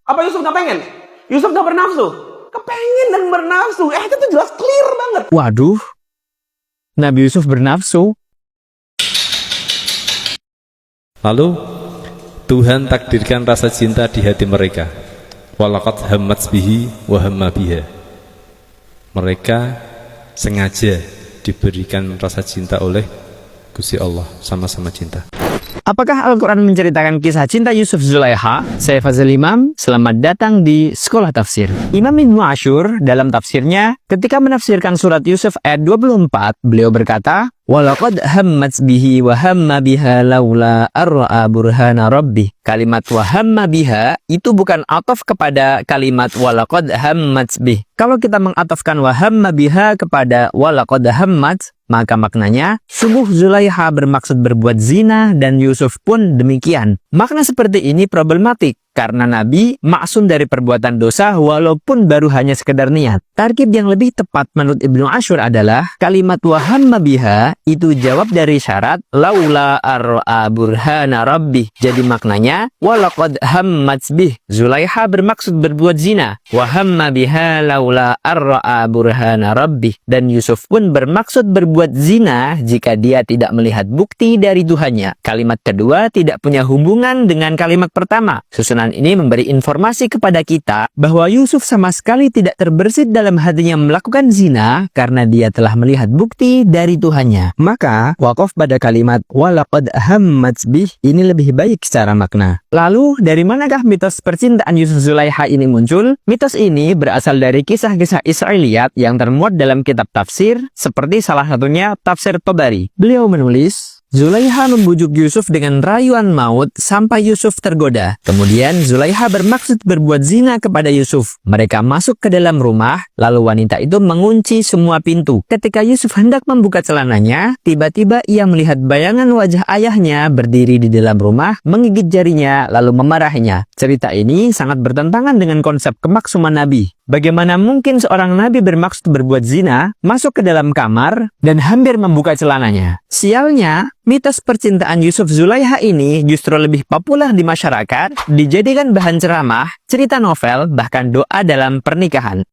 Apa Yusuf nggak pengen? Yusuf nggak bernafsu? Kepengen dan bernafsu. Itu tuh jelas clear banget. Waduh, Nabi Yusuf bernafsu. Lalu Tuhan takdirkan rasa cinta di hati mereka. Walaqad hammat bihi wa hamma biha. Mereka sengaja diberikan rasa cinta oleh Gusti Allah, sama-sama cinta. Apakah Al-Quran menceritakan kisah cinta Yusuf Zulaiha? Saya Fazil Imam, selamat datang di Sekolah Tafsir. Imam Ibnu Ashur dalam tafsirnya, ketika menafsirkan surat Yusuf ayat 24, beliau berkata, Walaqad hammat bihi wa hamma biha laula arra'a burhana rabbih. Kalimat wa hamma biha itu bukan ataf kepada kalimat walaqad hammat bih. Kalau kita mengatafkan wa hamma biha kepada walaqad hammat, maka maknanya sungguh Zulaiha bermaksud berbuat zina dan Yusuf pun demikian. Makna seperti ini problematik karena Nabi maksum dari perbuatan dosa walaupun baru hanya sekedar niat. Tarkib yang lebih tepat menurut Ibnu Ashur adalah kalimat wa hamma biha itu jawab dari syarat laula arra'a burhana rabbih. Jadi maknanya walaqad hammat bih. Zulaiha bermaksud berbuat zina. Wa hamma biha laula arra'a burhana rabbih. Dan Yusuf pun bermaksud berbuat zina jika dia tidak melihat bukti dari Tuhannya. Kalimat kedua tidak punya hubungan dengan kalimat pertama. Susunan ini memberi informasi kepada kita bahwa Yusuf sama sekali tidak terbersit dalam hatinya melakukan zina karena dia telah melihat bukti dari Tuhannya. Maka wakaf pada kalimat walaqad hammat bih ini lebih baik secara makna. Lalu dari manakah mitos percintaan Yusuf Zulaiha ini muncul? Mitos ini berasal dari kisah-kisah Israiliyat yang termuat dalam kitab tafsir seperti salah satunya tafsir Tabari. Beliau menulis, Zulaiha membujuk Yusuf dengan rayuan maut sampai Yusuf tergoda. Kemudian Zulaiha bermaksud berbuat zina kepada Yusuf. Mereka masuk ke dalam rumah, lalu wanita itu mengunci semua pintu. Ketika Yusuf hendak membuka celananya, tiba-tiba ia melihat bayangan wajah ayahnya berdiri di dalam rumah, menggigit jarinya, lalu memarahinya. Cerita ini sangat bertentangan dengan konsep kemaksuman Nabi. Bagaimana mungkin seorang nabi bermaksud berbuat zina, masuk ke dalam kamar, dan hampir membuka celananya? Sialnya, mitos percintaan Yusuf Zulaiha ini justru lebih populer di masyarakat, dijadikan bahan ceramah, cerita novel, bahkan doa dalam pernikahan.